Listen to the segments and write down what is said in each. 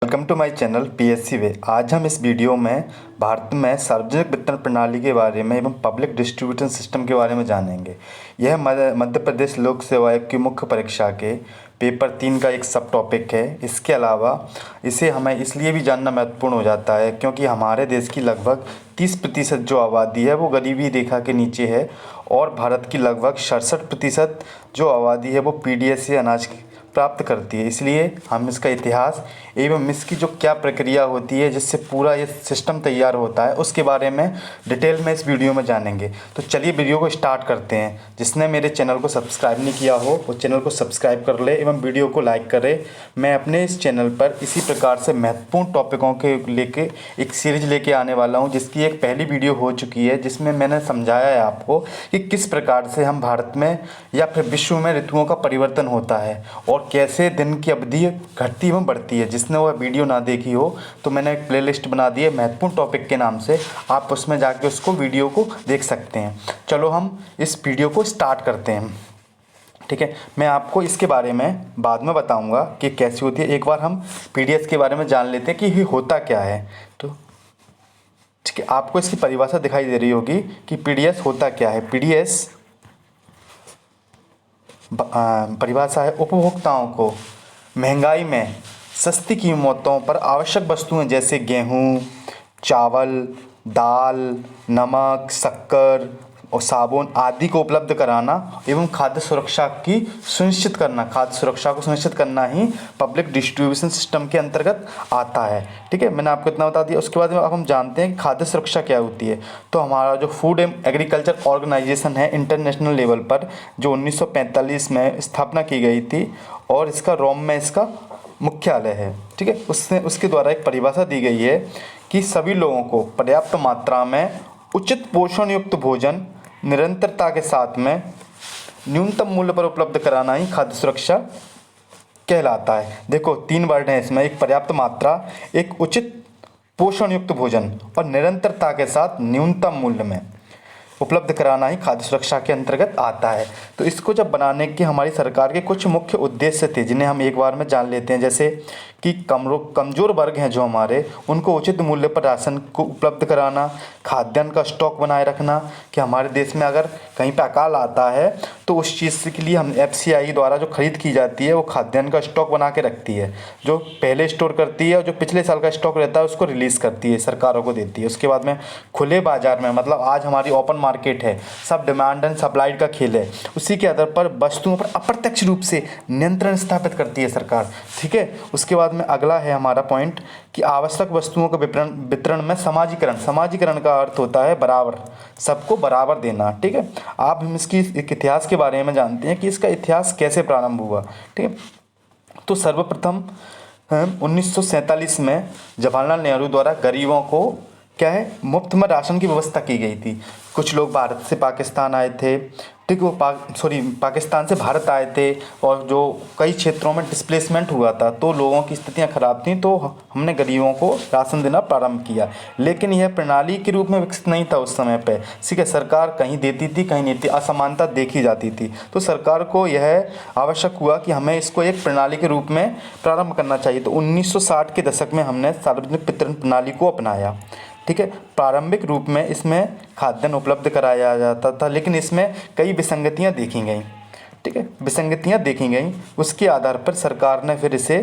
Welcome to my channel PSC way. आज हम इस वीडियो में भारत में सार्वजनिक वितरण प्रणाली के बारे में एवं पब्लिक डिस्ट्रीब्यूशन सिस्टम के बारे में जानेंगे। यह मध्य प्रदेश लोक सेवा आयोग की मुख्य परीक्षा के पेपर 3 का एक सब टॉपिक है। इसके अलावा इसे हमें इसलिए भी जानना महत्वपूर्ण हो जाता है क्योंकि हमारे देश की लगभग 30% जो आबादी है वो गरीबी रेखा के नीचे है और भारत की लगभग 67% जो आबादी है वो पीडीएस से अनाज प्राप्त करती है। इसलिए हम इसका इतिहास एवं इसकी जो क्या प्रक्रिया होती है जिससे पूरा ये सिस्टम तैयार होता है उसके बारे में डिटेल में इस वीडियो में जानेंगे। तो चलिए वीडियो को स्टार्ट करते हैं। जिसने मेरे चैनल को सब्सक्राइब नहीं किया हो वो चैनल को सब्सक्राइब कर ले एवं वीडियो को लाइक करे। मैं अपने इस चैनल पर इसी प्रकार से महत्वपूर्ण टॉपिकों के लेके एक सीरीज लेके आने वाला हूँ, जिसकी एक पहली वीडियो हो चुकी है जिसमें मैंने समझाया है आपको कि किस प्रकार से हम भारत में या फिर विश्व में ऋतुओं का परिवर्तन होता है और कैसे दिन की अवधि घटती एवं बढ़ती है। जिसने वह वीडियो ना देखी हो तो मैंने एक प्लेलिस्ट बना दी है महत्वपूर्ण टॉपिक के नाम से, आप उसमें जाके उसको वीडियो को देख सकते हैं। चलो हम इस वीडियो को स्टार्ट करते हैं। ठीक है, मैं आपको इसके बारे में बाद में बताऊंगा कि कैसी होती है। एक बार हम पीडीएस के बारे में जान लेते हैं कि ये होता क्या है। तो ठीक है, आपको इसकी परिभाषा दिखाई दे रही होगी कि पीडीएस होता क्या है। पीडीएस परिभाषा है उपभोक्ताओं को महंगाई में सस्ती कीमतों पर आवश्यक वस्तुएं जैसे गेहूं, चावल, दाल, नमक, शक्कर और साबुन आदि को उपलब्ध कराना एवं खाद्य सुरक्षा को सुनिश्चित करना ही पब्लिक डिस्ट्रीब्यूशन सिस्टम के अंतर्गत आता है। ठीक है, मैंने आपको इतना बता दिया। उसके बाद में अब हम जानते हैं कि खाद्य सुरक्षा क्या होती है। तो हमारा जो फूड एंड एग्रीकल्चर ऑर्गेनाइजेशन है इंटरनेशनल लेवल पर, जो 1945 में स्थापना की गई थी और इसका रोम में इसका मुख्यालय है। ठीक है, उसके द्वारा एक परिभाषा दी गई है कि सभी लोगों को पर्याप्त मात्रा में उचित पोषण युक्त भोजन निरंतरता के साथ में न्यूनतम मूल्य पर उपलब्ध कराना ही खाद्य सुरक्षा कहलाता है। देखो 3 वर्ड हैं इसमें, एक पर्याप्त मात्रा, एक उचित पोषण युक्त भोजन और निरंतरता के साथ न्यूनतम मूल्य में उपलब्ध कराना ही खाद्य सुरक्षा के अंतर्गत आता है। तो इसको जब बनाने की हमारी सरकार के कुछ मुख्य उद्देश्य थे जिन्हें हम एक बार में जान लेते हैं। जैसे कि कमज़ोर वर्ग हैं जो हमारे, उनको उचित मूल्य पर राशन को उपलब्ध कराना, खाद्यान्न का स्टॉक बनाए रखना कि हमारे देश में अगर कहीं पर अकाल आता है तो उस चीज़ के लिए हम एफसीआई द्वारा जो खरीद की जाती है वो खाद्यान्न का स्टॉक बना के रखती है, जो पहले स्टोर करती है और जो पिछले साल का स्टॉक रहता है उसको रिलीज़ करती है, सरकारों को देती है। उसके बाद में खुले बाजार में, मतलब आज हमारी ओपन मार्केट है, सब डिमांड एंड सप्लाई का खेल है, उसी के आधार पर वस्तुओं पर अप्रत्यक्ष रूप से नियंत्रण स्थापित करती है सरकार। ठीक है, उसके बाद में अगला है हमारा पॉइंट कि आवश्यक वस्तुओं का वितरण में समाजीकरण का अर्थ होता है बराबर, सबको बराबर देना। ठीक है, आप हम इसकी एक इतिहास के बारे में जानते हैं कि इसका इतिहास कैसे प्रारंभ हुआ। ठीक है, तो सर्वप्रथम 1947 में जवाहरलाल नेहरू द्वारा गरीबों को क्या है मुफ्त में राशन की व्यवस्था की गई थी। कुछ लोग भारत से पाकिस्तान आए थे, ठीक, वो पाकिस्तान से भारत आए थे और जो कई क्षेत्रों में डिस्प्लेसमेंट हुआ था तो लोगों की स्थितियां खराब थीं, तो हमने गरीबों को राशन देना प्रारंभ किया। लेकिन यह प्रणाली के रूप में विकसित नहीं था उस समय पे। ठीक है, सरकार कहीं देती थी कहीं नहीं थी, असमानता देखी जाती थी। तो सरकार को यह आवश्यक हुआ कि हमें इसको एक प्रणाली के रूप में प्रारंभ करना चाहिए। तो 1960 के दशक में हमने सार्वजनिक वितरण प्रणाली को अपनाया। ठीक है, प्रारंभिक रूप में इसमें खाद्यान्न उपलब्ध कराया जाता था, लेकिन इसमें कई विसंगतियां देखी गई। ठीक है, विसंगतियां देखी गई, उसके आधार पर सरकार ने फिर इसे,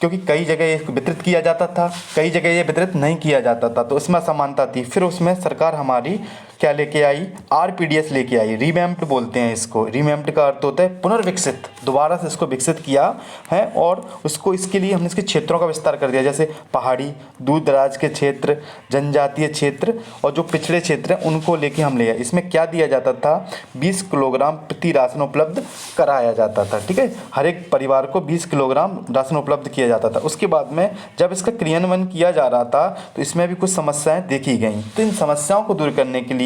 क्योंकि कई जगह ये वितरित किया जाता था, कई जगह ये वितरित नहीं किया जाता था, तो उसमें असमानता थी। फिर उसमें सरकार हमारी क्या लेके आई, आरपीडीएस लेके आई, रिवैम्प्ड बोलते हैं इसको। रिवैम्प्ड का अर्थ होता है पुनर्विकसित, दोबारा से इसको विकसित किया है और उसको इसके लिए हमने इसके क्षेत्रों का विस्तार कर दिया, जैसे पहाड़ी, दूर दराज के क्षेत्र, जनजातीय क्षेत्र और जो पिछड़े क्षेत्र हैं उनको लेके हम ले आए। इसमें क्या दिया जाता था, 20 किलोग्राम प्रति राशन उपलब्ध कराया जाता था। ठीक है, हर एक परिवार को 20 किलोग्राम राशन उपलब्ध किया जाता था। उसके बाद में जब इसका क्रियान्वयन किया जा रहा था तो इसमें भी कुछ समस्याएं देखी गई। तो इन समस्याओं को दूर करने के लिए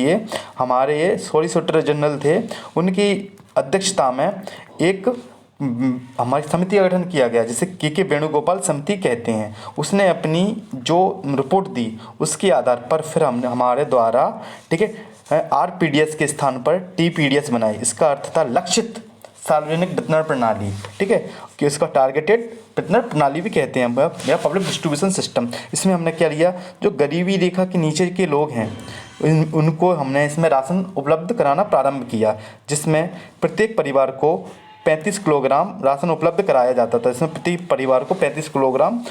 हमारे ये सॉलिसिटर जनरल थे, उनकी अध्यक्षता में एक हमारी समिति का गठन किया गया जिसे के वेणुगोपाल समिति कहते हैं। उसने अपनी जो रिपोर्ट दी उसके आधार पर फिर हमने हमारे द्वारा, ठीक है, आरपीडीएस के स्थान पर टीपीडीएस बनाई। इसका अर्थ था लक्षित सार्वजनिक वितरण प्रणाली, ठीक है, कि इसका टारगेटेड वितरण प्रणाली भी कहते हैं या पब्लिक डिस्ट्रीब्यूशन सिस्टम। इसमें हमने क्या लिया, जो गरीबी रेखा के नीचे के लोग हैं उनको हमने इसमें राशन उपलब्ध कराना प्रारंभ किया, जिसमें प्रत्येक परिवार को 35 किलोग्राम राशन उपलब्ध कराया जाता था। इसमें प्रति परिवार को 35 किलोग्राम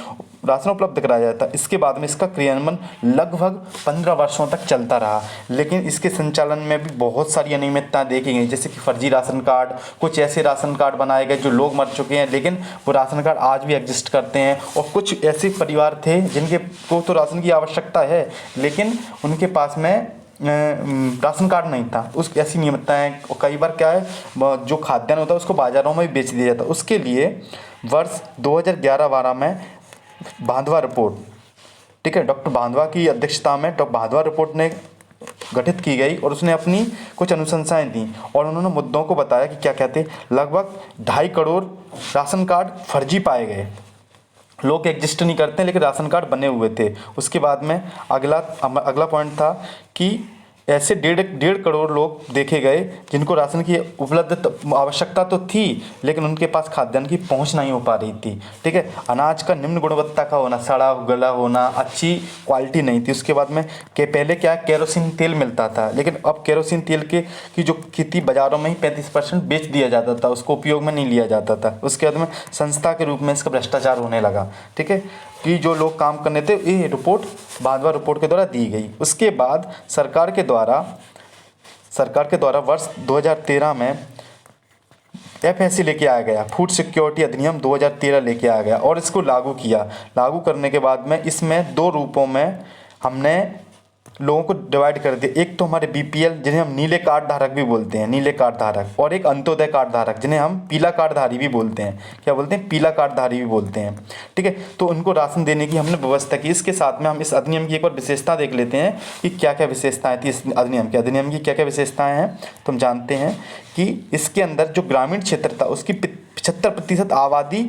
राशन उपलब्ध कराया जाता। इसके बाद में इसका क्रियान्वयन लगभग 15 वर्षों तक चलता रहा, लेकिन इसके संचालन में भी बहुत सारी अनियमितताएं देखी गई, जैसे कि फर्जी राशन कार्ड, कुछ ऐसे राशन कार्ड बनाए गए जो लोग मर चुके हैं लेकिन वो राशन कार्ड आज भी एग्जिस्ट करते हैं, और कुछ ऐसे परिवार थे जिनके को तो राशन की आवश्यकता है लेकिन उनके पास में राशन कार्ड नहीं था। उस ऐसी नियमितताएं, और कई बार क्या है, जो खाद्यान्न होता है उसको बाज़ारों में भी बेच दिया जाता। उसके लिए वर्ष 2011-12 में बांधवा रिपोर्ट, ठीक है, डॉक्टर बांधवा की अध्यक्षता में डॉक्टर बांधवा रिपोर्ट ने गठित की गई और उसने अपनी कुछ अनुशंसाएं दी और उन्होंने मुद्दों को बताया कि क्या कहते, लगभग 2.5 करोड़ राशन कार्ड फर्जी पाए गए, लोग एग्जिस्ट नहीं करते लेकिन राशन कार्ड बने हुए थे। उसके बाद में अगला पॉइंट था कि ऐसे 1.5 करोड़ लोग देखे गए जिनको राशन की उपलब्ध आवश्यकता तो थी लेकिन उनके पास खाद्यान्न की पहुंच नहीं हो पा रही थी, ठीक है। अनाज का निम्न गुणवत्ता का होना, सड़ा गला होना, अच्छी क्वालिटी नहीं थी। उसके बाद में कि पहले क्या केरोसिन तेल मिलता था लेकिन अब केरोसिन तेल की जो खेती बाज़ारों में ही 35% बेच दिया जाता था, उसको उपयोग में नहीं लिया जाता था। उसके बाद में संस्था के रूप में इसका भ्रष्टाचार होने लगा, ठीक है, कि जो लोग काम करने थे, ये रिपोर्ट बांधवा रिपोर्ट के द्वारा दी गई। उसके बाद सरकार के द्वारा वर्ष 2013 में FSC लेके आया गया, फूड सिक्योरिटी अधिनियम 2013 लेके आया गया और इसको लागू किया। लागू करने के बाद में इसमें 2 रूपों में हमने लोगों को डिवाइड कर दिया। एक तो हमारे BPL जिन्हें हम नीले कार्ड धारक भी बोलते हैं, नीले कार्ड धारक, और एक अंत्योदय कार्ड धारक जिन्हें हम पीला कार्ड धारी भी बोलते हैं। क्या बोलते हैं? पीला कार्ड धारी भी बोलते हैं, ठीक है। तो उनको राशन देने की हमने व्यवस्था की। इसके साथ में हम इस अधिनियम की एक बार विशेषता देख लेते हैं कि क्या क्या विशेषताएं थी इस अधिनियम की क्या क्या विशेषताएं हैं। तो हम जानते हैं कि इसके अंदर जो ग्रामीण क्षेत्र था उसकी 75% आबादी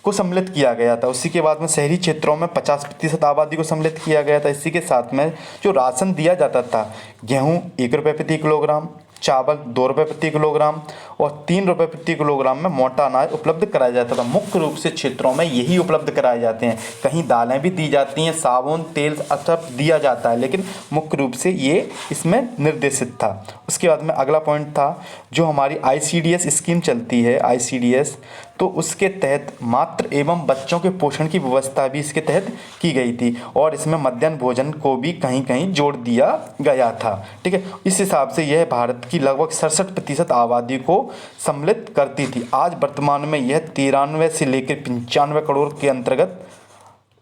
को सम्मिलित किया गया था। उसी के बाद में शहरी क्षेत्रों में 50% आबादी को सम्मिलित किया गया था। इसी के साथ में जो राशन दिया जाता था, गेहूँ 1 रुपये प्रति किलोग्राम, चावल 2 रुपये प्रति किलोग्राम और 3 रुपये प्रति किलोग्राम में मोटा अनाज उपलब्ध कराया जाता था। मुख्य रूप से क्षेत्रों में यही उपलब्ध कराए जाते हैं। कहीं दालें भी दी जाती हैं, साबुन, तेल सब दिया जाता है, लेकिन मुख्य रूप से ये इसमें निर्देशित था। उसके बाद में अगला पॉइंट था जो हमारी ICDS स्कीम चलती है, ICDS, तो उसके तहत मातृ एवं बच्चों के पोषण की व्यवस्था भी इसके तहत की गई थी और इसमें मध्याह्न भोजन को भी कहीं कहीं जोड़ दिया गया था, ठीक है। इस हिसाब से यह भारत की लगभग 67% आबादी को सम्मिलित करती थी। आज वर्तमान में यह 93 से लेकर 95 करोड़ के अंतर्गत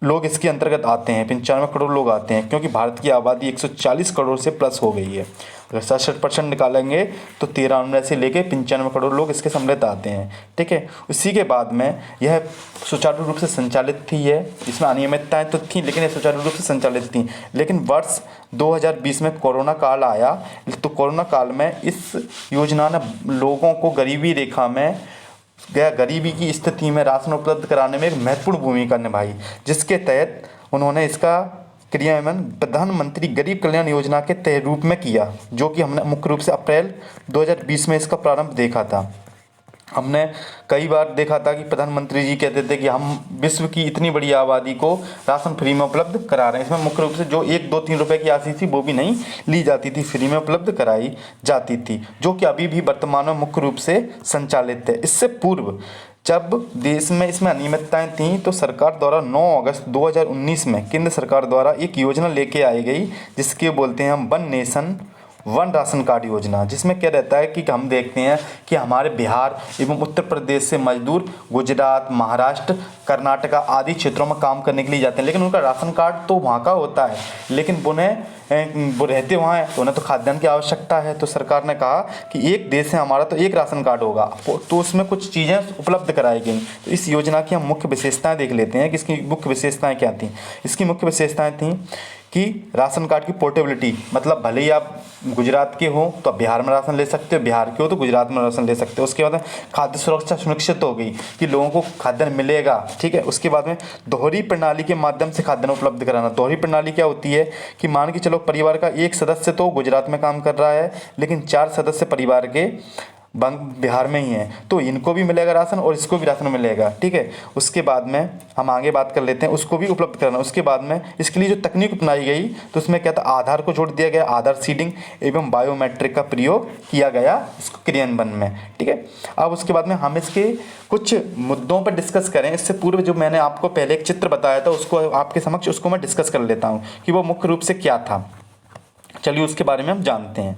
लोग इसके अंतर्गत आते हैं। 95 करोड़ लोग आते हैं क्योंकि भारत की आबादी 140 करोड़ से प्लस हो गई है। अगर 67% निकालेंगे तो 93 से लेके 95 करोड़ लोग इसके सम्मिलित आते हैं, ठीक है। उसी के बाद में यह सुचारू रूप से संचालित थी। इसमें अनियमितताएं तो थी लेकिन यह सुचारू रूप से संचालित थी। लेकिन वर्ष 2020 में कोरोना काल आया, तो कोरोना काल में इस योजना ने लोगों को गरीबी रेखा में गरीबी की स्थिति में राशन उपलब्ध कराने में एक महत्वपूर्ण भूमिका निभाई, जिसके तहत उन्होंने इसका क्रियान्वयन प्रधानमंत्री गरीब कल्याण योजना के रूप में किया, जो कि हमने मुख्य रूप से अप्रैल 2020 में इसका प्रारंभ देखा था। हमने कई बार देखा था कि प्रधानमंत्री जी कहते थे कि हम विश्व की इतनी बड़ी आबादी को राशन फ्री में उपलब्ध करा रहे हैं। इसमें मुख्य रूप से जो 1, 2, 3 रुपए की राशि थी वो भी नहीं ली जाती थी, फ्री में उपलब्ध कराई जाती थी, जो कि अभी भी वर्तमान में मुख्य रूप से संचालित है। इससे पूर्व जब देश में इसमें अनियमितताएं थीं तो सरकार द्वारा 9 अगस्त 2019 में केंद्र सरकार द्वारा एक योजना लेके आई गई, जिसके बोलते हैं हम one nation one ration card योजना, जिसमें क्या रहता है कि हम देखते हैं कि हमारे बिहार एवं उत्तर प्रदेश से मजदूर गुजरात, महाराष्ट्र, कर्नाटका आदि क्षेत्रों में काम करने के लिए जाते हैं, लेकिन उनका राशन कार्ड तो वहाँ का होता है, लेकिन वो रहते वहाँ हैं तो उन्हें तो खाद्यान्न की आवश्यकता है। तो सरकार ने कहा कि एक देश है हमारा तो एक राशन कार्ड होगा, तो उसमें कुछ चीज़ें उपलब्ध कराई गई। तो इस योजना की हम मुख्य विशेषताएँ देख लेते हैं कि इसकी मुख्य विशेषताएँ क्या थी। इसकी मुख्य विशेषताएँ थी कि राशन कार्ड की पोर्टेबिलिटी, मतलब भले ही आप गुजरात के हो तो आप बिहार में राशन ले सकते हो, बिहार के हो तो गुजरात में राशन ले सकते हो। उसके बाद में खाद्य सुरक्षा सुनिश्चित हो गई कि लोगों को खाद्यान्न मिलेगा, ठीक है। उसके बाद में दोहरी प्रणाली के माध्यम से खाद्यान्न उपलब्ध कराना। दोहरी प्रणाली क्या होती है कि मान के चलो परिवार का एक सदस्य तो गुजरात में काम कर रहा है, लेकिन 4 सदस्य परिवार के बिहार में ही हैं, तो इनको भी मिलेगा राशन और इसको भी राशन मिलेगा। ठीक है, उसके बाद में हम आगे बात कर लेते हैं, उसको भी उपलब्ध कराना। उसके बाद में इसके लिए जो तकनीक अपनाई गई तो उसमें क्या था, आधार को जोड़ दिया गया, आधार सीडिंग एवं बायोमेट्रिक का प्रयोग किया गया इसको क्रियान्वयन में। ठीक है, अब उसके बाद में हम इसके कुछ मुद्दों पर डिस्कस करें। इससे पूर्व जो मैंने आपको पहले एक चित्र बताया था उसको आपके समक्ष उसको मैं डिस्कस कर लेता हूँ कि वो मुख्य रूप से क्या था। चलिए उसके बारे में हम जानते हैं।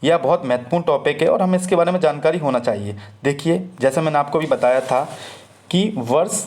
यह बहुत महत्वपूर्ण टॉपिक है और हमें इसके बारे में जानकारी होना चाहिए। देखिए, जैसा मैंने आपको भी बताया था कि वर्ष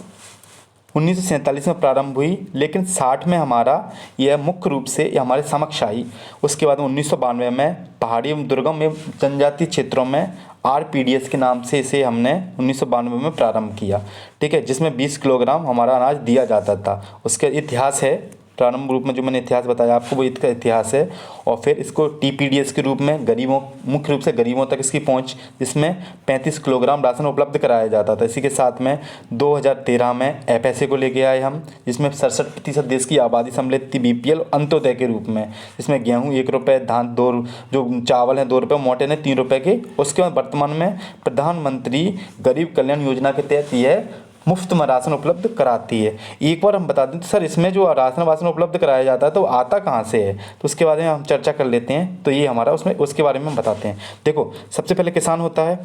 1947 में प्रारंभ हुई, लेकिन 60 में हमारा यह मुख्य रूप से यह हमारे समक्ष आई। उसके बाद 1992 में पहाड़ी एवं दुर्गम एवं जनजातीय क्षेत्रों में RPDS के नाम से इसे हमने 1992 में प्रारंभ किया। ठीक है, जिसमें 20 किलोग्राम हमारा अनाज दिया जाता था। उसका इतिहास है, प्रारंभ रूप में जो मैंने इतिहास बताया आपको वो इसका इतिहास है। और फिर इसको TPDS के रूप में गरीबों, मुख्य रूप से गरीबों तक इसकी पहुंच, जिसमें 35 किलोग्राम राशन उपलब्ध कराया जाता था। इसी के साथ में 2013 में FSA को लेके आए हम, जिसमें 67% देश की आबादी सम्मिलित थी BPL अंत्योदय के रूप में, जिसमें गेहूँ 1 रुपये, धान 2, जो चावल हैं 2 रुपये, मोटे ने 3 रुपये के। उसके बाद वर्तमान में प्रधानमंत्री गरीब कल्याण योजना के तहत यह मुफ्त में राशन उपलब्ध कराती है। एक बार हम बता दें तो सर इसमें जो राशन वाशन उपलब्ध कराया जाता है तो आता कहाँ से है, तो उसके बारे में हम चर्चा कर लेते हैं। तो ये हमारा उसमें उसके बारे में हम बताते हैं। देखो, सबसे पहले किसान होता है,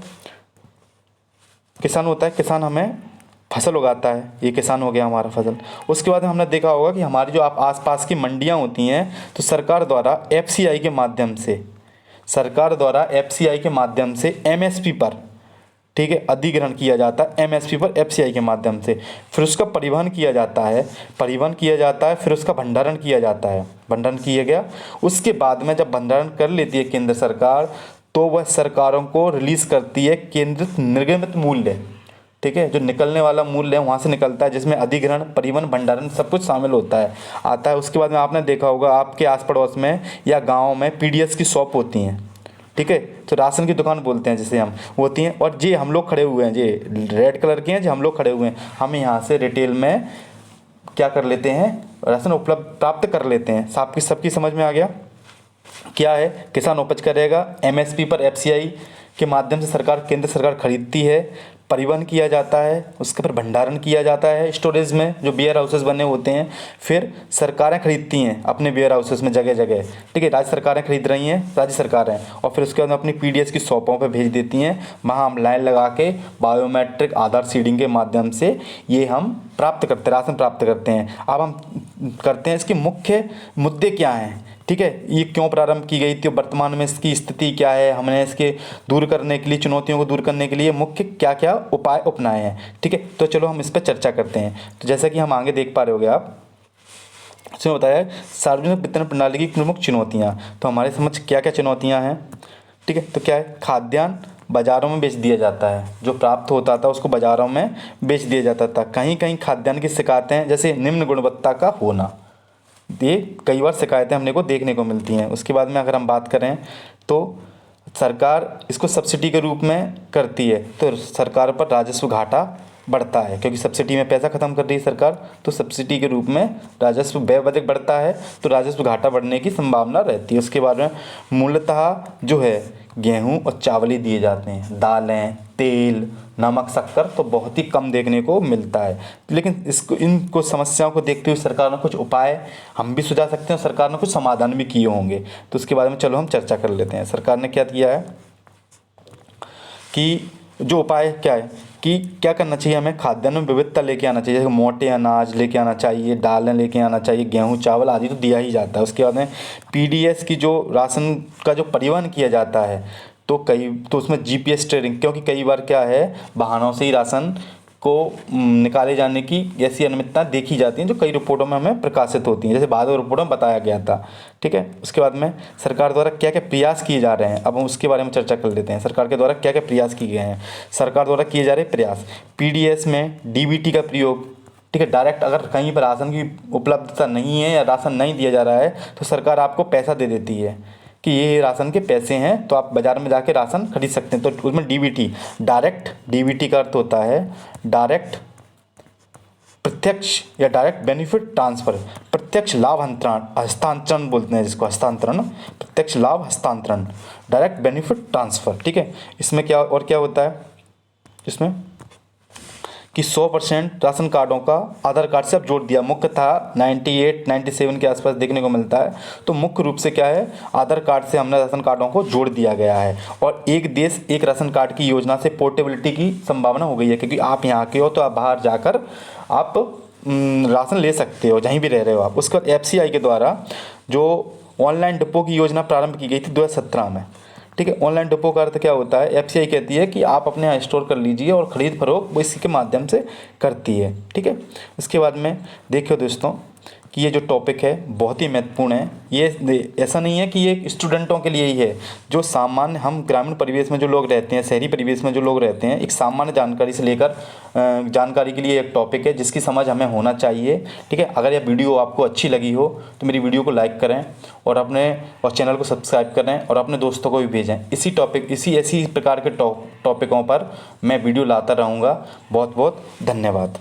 किसान हमें फसल उगाता है, ये किसान हो गया हमारा फसल। उसके बाद हमने देखा होगा कि हमारी जो आप आसपास की मंडियाँ होती हैं तो सरकार द्वारा FCI के माध्यम से MSP पर, ठीक है, अधिग्रहण किया जाता है MSP पर FCI के माध्यम से। फिर उसका परिवहन किया जाता है, फिर उसका भंडारण किया जाता है, भंडारण किया गया। उसके बाद में जब भंडारण कर लेती है केंद्र सरकार तो वह सरकारों को रिलीज़ करती है केंद्रित निर्गमित मूल्य। ठीक है, जो निकलने वाला मूल्य है वहाँ से निकलता है, जिसमें अधिग्रहण, परिवहन, भंडारण सब कुछ शामिल आता है। उसके बाद में आपने देखा होगा आपके आस पड़ोस में या गाँव में PDS की शॉप होती हैं। ठीक है, तो राशन की दुकान बोलते हैं जिसे हम, होती हैं। और जे हम लोग खड़े हुए हैं, जे रेड कलर के हैं, जो हम लोग खड़े हुए हैं, हम यहाँ से रिटेल में क्या कर लेते हैं, राशन उपलब्ध प्राप्त कर लेते हैं। सबकी समझ में आ गया क्या है। किसान उपज करेगा, MSP पर FCI के माध्यम से केंद्र सरकार खरीदती है, परिवहन किया जाता है, उसके पर भंडारण किया जाता है स्टोरेज में, जो वेयर हाउसेस बने होते हैं। फिर सरकारें खरीदती हैं अपने वेयर हाउसेस में जगह जगह। ठीक है, राज्य सरकारें खरीद रही हैं, राज्य सरकारें, और फिर उसके बाद अपनी PDS की शॉपों पे भेज देती हैं। वहाँ हम लाइन लगा के बायोमेट्रिक आधार सीडिंग के माध्यम से ये हम राशन प्राप्त करते हैं। अब हम करते हैं इसके मुख्य मुद्दे क्या हैं। ठीक है, ये क्यों प्रारंभ की गई थी, वर्तमान में इसकी स्थिति क्या है, हमने इसके दूर करने के लिए, चुनौतियों को दूर करने के लिए मुख्य क्या क्या उपाय अपनाए हैं। ठीक है, तो चलो हम इस पर चर्चा करते हैं। तो जैसा कि हम आगे देख पा रहे होगे आप, इसमें बताया है सार्वजनिक वितरण प्रणाली की प्रमुख चुनौतियाँ। तो हमारे समझ क्या क्या चुनौतियाँ हैं। ठीक है, तो क्या है, खाद्यान्न बाज़ारों में बेच दिया जाता है, जो प्राप्त होता था उसको बाज़ारों में बेच दिया जाता था। कहीं कहीं खाद्यान्न की शिकायतें, जैसे निम्न गुणवत्ता का होना, ये कई बार शिकायतें हमने को देखने को मिलती हैं। उसके बाद में अगर हम बात करें तो सरकार इसको सब्सिडी के रूप में करती है, तो सरकार पर राजस्व घाटा बढ़ता है, क्योंकि सब्सिडी में पैसा खत्म कर रही है सरकार, तो सब्सिडी के रूप में राजस्व व्यय अधिक बढ़ता है, तो राजस्व घाटा बढ़ने की संभावना रहती है। उसके बाद में मूलतः जो है गेहूं और चावल ही दिए जाते हैं, दालें, तेल, नमक, शक्कर तो बहुत ही कम देखने को मिलता है। लेकिन इनको समस्याओं को देखते हुए सरकार ने कुछ उपाय हम भी सुझा सकते हैं, सरकार ने कुछ समाधान भी किए होंगे, तो उसके बारे में चलो हम चर्चा कर लेते हैं। सरकार ने क्या किया है कि जो उपाय क्या है कि क्या करना चाहिए, हमें खाद्यान्न में विविधता लेके आना चाहिए, जैसे मोटे अनाज लेके आना चाहिए, दालें लेके आना चाहिए, गेहूं चावल आदि तो दिया ही जाता है। उसके बाद में PDS की जो राशन का जो परिवहन किया जाता है तो उसमें GPS ट्रेडिंग, क्योंकि कई बार क्या है वाहनों से ही राशन को निकाले जाने की ऐसी अनियमितता देखी जाती हैं, जो कई रिपोर्टों में हमें प्रकाशित होती हैं, जैसे बाद रिपोर्टों में बताया गया था। ठीक है, उसके बाद में सरकार द्वारा क्या क्या प्रयास किए जा रहे हैं, अब हम उसके बारे में चर्चा कर लेते हैं। सरकार के द्वारा क्या क्या प्रयास किए गए हैं। सरकार द्वारा किए जा रहे प्रयास, PDS में DBT का प्रयोग। ठीक है, डायरेक्ट अगर कहीं पर राशन की उपलब्धता नहीं है या राशन नहीं दिया जा रहा है तो सरकार आपको पैसा दे देती है कि ये राशन के पैसे हैं, तो आप बाज़ार में जाके राशन खरीद सकते हैं। तो उसमें DBT, डायरेक्ट DBT का अर्थ होता है डायरेक्ट प्रत्यक्ष या डायरेक्ट बेनिफिट ट्रांसफर, प्रत्यक्ष लाभ हस्तांतरण बोलते हैं जिसको, हस्तांतरण, प्रत्यक्ष लाभ हस्तांतरण, डायरेक्ट बेनिफिट ट्रांसफर। ठीक है, इसमें क्या और क्या होता है, इसमें कि 100% राशन कार्डों का आधार कार्ड से अब जोड़ दिया, मुख्य था 98 97 के आसपास देखने को मिलता है। तो मुख्य रूप से क्या है, आधार कार्ड से हमने राशन कार्डों को जोड़ दिया गया है। और एक देश एक राशन कार्ड की योजना से पोर्टेबिलिटी की संभावना हो गई है, क्योंकि आप यहाँ के हो तो आप बाहर जाकर आप राशन ले सकते हो जहीं भी रह रहे हो आप। उसके बाद FCI के द्वारा जो ऑनलाइन डिपो की योजना प्रारंभ की गई थी 2017 में। ठीक है, ऑनलाइन डिपो का अर्थ क्या होता है, FCI कहती है कि आप अपने यहाँ स्टोर कर लीजिए और ख़रीद फरोख्त वो इसी के माध्यम से करती है। ठीक है, इसके बाद में देखियो दोस्तों कि ये जो टॉपिक है बहुत ही महत्वपूर्ण है। ये ऐसा नहीं है कि ये स्टूडेंटों के लिए ही है, जो सामान्य हम ग्रामीण परिवेश में जो लोग रहते हैं, शहरी परिवेश में जो लोग रहते हैं, एक सामान्य जानकारी से लेकर जानकारी के लिए एक टॉपिक है जिसकी समझ हमें होना चाहिए। ठीक है, अगर यह वीडियो आपको अच्छी लगी हो तो मेरी वीडियो को लाइक करें और चैनल को सब्सक्राइब करें और अपने दोस्तों को भी भेजें। इसी प्रकार के टॉपिकों पर मैं वीडियो लाता रहूँगा। बहुत बहुत धन्यवाद।